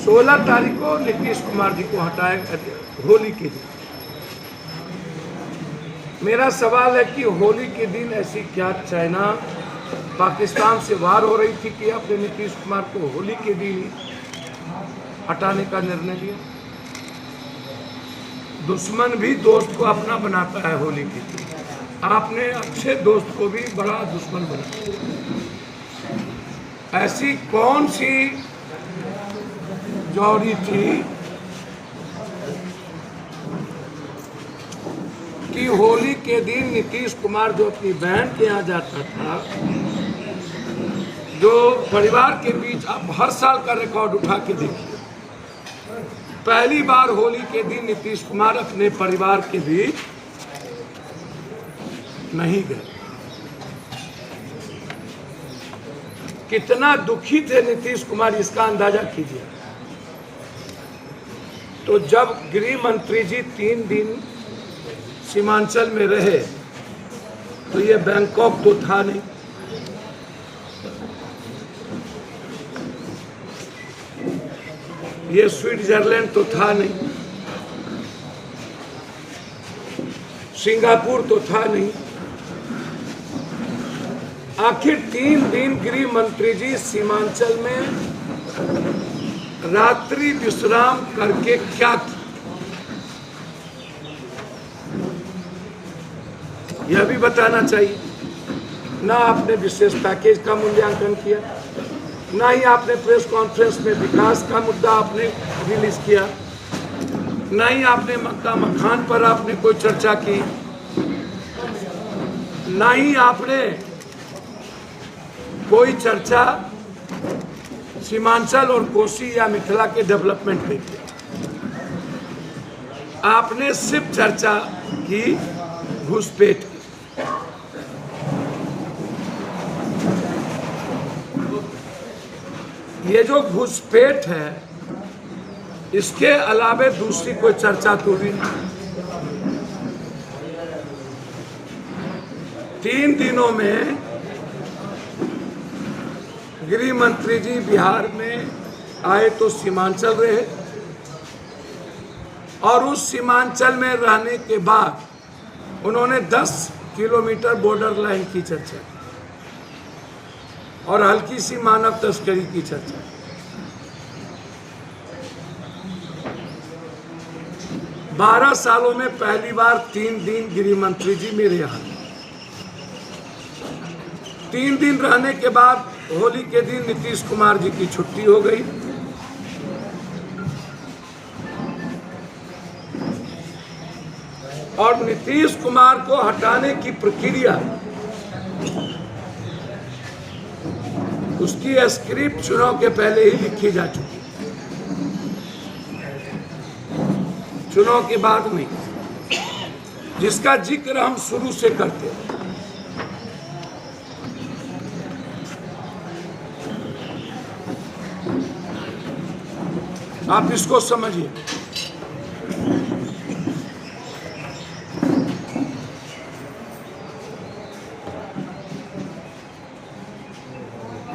16 तारीख को नीतीश कुमार जी को हटाया होली के दिन। मेरा सवाल है कि होली के दिन ऐसी क्या चाइना पाकिस्तान से वार हो रही थी कि आपने नीतीश कुमार को होली के दिन हटाने का निर्णय लिया? दुश्मन भी दोस्त को अपना बनाता है होली के दिन, आपने अच्छे दोस्त को भी बड़ा दुश्मन बनाया। ऐसी कौन सी जौहरी थी कि होली के दिन नीतीश कुमार जो अपनी बहन के यहाँ जाता था, जो परिवार के बीच आप हर साल का रिकॉर्ड उठा के देखिए, पहली बार होली के दिन नीतीश कुमार अपने परिवार के बीच नहीं गए। कितना दुखी थे नीतीश कुमार, इसका अंदाजा कीजिए। तो जब गृह मंत्री जी 3 दिन सीमांचल में रहे तो ये बैंकॉक तो था नहीं, ये स्विट्जरलैंड तो था नहीं, सिंगापुर तो था नहीं। आखिर 3 दिन गृह मंत्री जी सीमांचल में रात्रि विश्राम करके क्या किया, यह भी बताना चाहिए। ना आपने विशेष पैकेज का मूल्यांकन किया, ना ही आपने प्रेस कॉन्फ्रेंस में विकास का मुद्दा आपने रिलीज किया, ना ही आपने मक्का मखान पर आपने कोई चर्चा की, ना ही आपने कोई चर्चा सीमांचल और कोसी या मिथिला के डेवलपमेंट पे की। आपने सिर्फ चर्चा की घुसपैठ की। ये जो घुसपैठ है, इसके अलावे दूसरी कोई चर्चा तो भी नहीं। 3 दिनों में गृह मंत्री जी बिहार में आए तो सीमांचल रहे, और उस सीमांचल में रहने के बाद उन्होंने 10 किलोमीटर बॉर्डर लाइन की चर्चा की और हल्की सी मानव तस्करी की चर्चा। 12 सालों में पहली बार 3 दिन गृह मंत्री जी मेरे यहाँ। 3 दिन रहने के बाद होली के दिन नीतीश कुमार जी की छुट्टी हो गई। और नीतीश कुमार को हटाने की प्रक्रिया, उसकी स्क्रिप्ट चुनाव के पहले ही लिखी जा चुकी, चुनाव के बाद नहीं, जिसका जिक्र हम शुरू से करते हैं। आप इसको समझिए।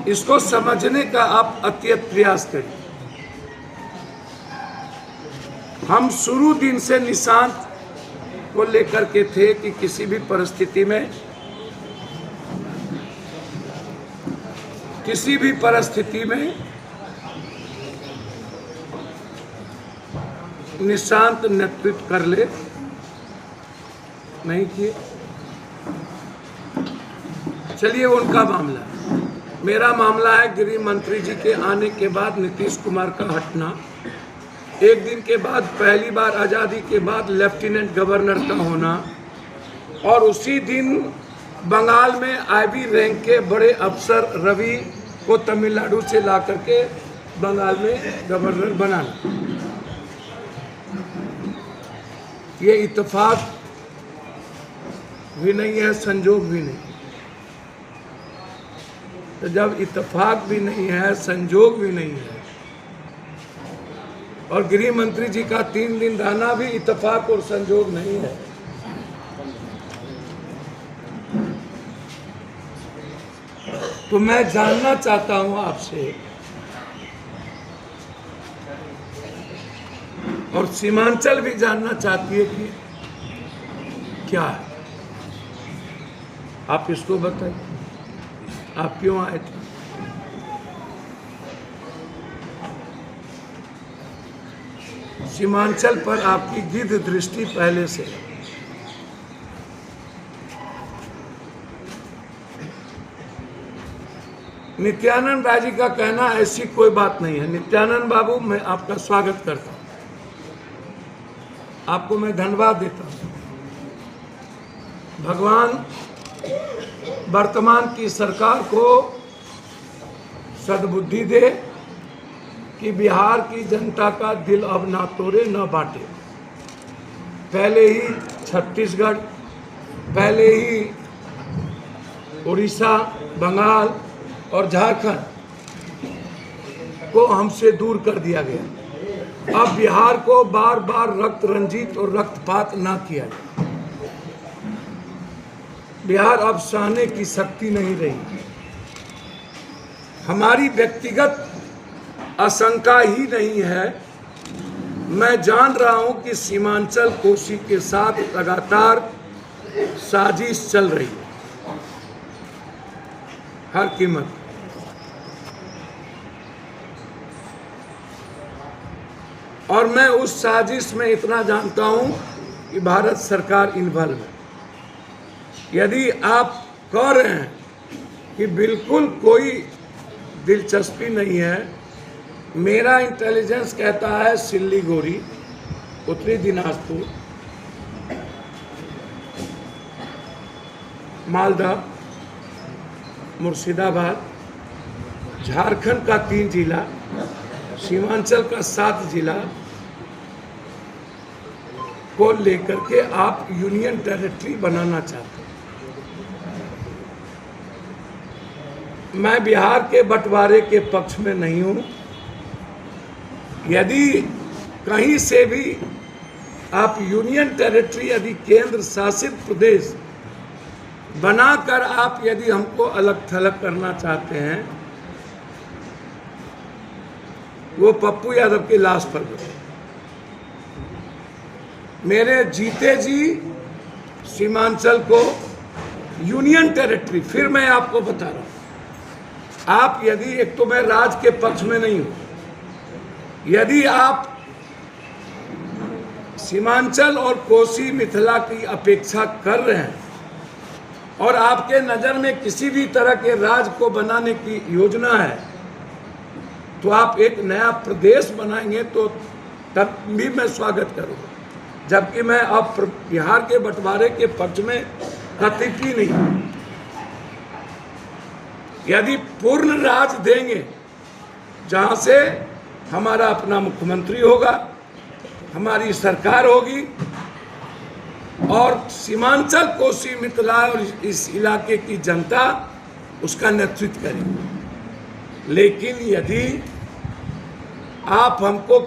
इसको समझने का आप अत्यंत प्रयास करिए। हम शुरू दिन से निशांत को लेकर के थे कि किसी भी परिस्थिति में, किसी भी परिस्थिति में निशांत नेतृत्व कर ले, नहीं किए। चलिए उनका मामला, मेरा मामला है गृह मंत्री जी के आने के बाद नीतीश कुमार का हटना। 1 दिन के बाद पहली बार आज़ादी के बाद लेफ्टिनेंट गवर्नर का होना, और उसी दिन बंगाल में आईबी रैंक के बड़े अफसर रवि को तमिलनाडु से ला करके बंगाल में गवर्नर बनाना। ये इत्तेफाक भी नहीं है, संजोग भी नहीं। तो जब इत्तेफाक भी नहीं है, संजोग भी नहीं है, और गृह मंत्री जी का 3 दिन रहना भी इत्तेफाक और संजोग नहीं है, तो मैं जानना चाहता हूं आपसे और सीमांचल भी जानना चाहती है कि क्या है। आप इसको बताइए, आप क्यों आए थे? सीमांचल पर आपकी गिद्ध दृष्टि पहले से है। नित्यानंद राय जी का कहना ऐसी कोई बात नहीं है। नित्यानंद बाबू, मैं आपका स्वागत करता हूं, आपको मैं धन्यवाद देता हूं। भगवान वर्तमान की सरकार को सद्बुद्धि दे कि बिहार की जनता का दिल अब ना तोड़े न बांटे। पहले ही छत्तीसगढ़, पहले ही उड़ीसा, बंगाल और झारखंड को हमसे दूर कर दिया गया। अब बिहार को बार बार रक्त रंजित और रक्तपात ना किया जाए। बिहार अब सहने की शक्ति नहीं रही। हमारी व्यक्तिगत आशंका ही नहीं है, मैं जान रहा हूं कि सीमांचल कोसी के साथ लगातार साजिश चल रही है हर कीमत। और मैं उस साजिश में इतना जानता हूं कि भारत सरकार इन्वॉल्व है। यदि आप कह रहे हैं कि बिल्कुल कोई दिलचस्पी नहीं है, मेरा इंटेलिजेंस कहता है सिल्लीगुड़ी, उत्तरी दिनाजपुर, मालदा, मुर्शिदाबाद, झारखंड का 3 जिला, सीमांचल का 7 जिला को लेकर के आप यूनियन टेरिटरी बनाना चाहते हैं। मैं बिहार के बंटवारे के पक्ष में नहीं हूं। यदि कहीं से भी आप यूनियन टेरिटरी, यदि केंद्र शासित प्रदेश बनाकर आप यदि हमको अलग थलग करना चाहते हैं, वो पप्पू यादव की लाश पर दो। मेरे जीते जी सीमांचल को यूनियन टेरिटरी, फिर मैं आपको बता रहा हूं, आप यदि, एक तो मैं राज के पक्ष में नहीं हूं, यदि आप सीमांचल और कोसी मिथिला की अपेक्षा कर रहे हैं और आपके नज़र में किसी भी तरह के राज्य को बनाने की योजना है, तो आप एक नया प्रदेश बनाएंगे तो तब भी मैं स्वागत करूंगा। जबकि मैं अब बिहार के बंटवारे के पक्ष में कतई नहीं हूं। यदि पूर्ण राज देंगे, जहां से हमारा अपना मुख्यमंत्री होगा, हमारी सरकार होगी और सीमांचल कोसी मिथिला और इस इलाके की जनता उसका नेतृत्व करेगी। लेकिन यदि आप हमको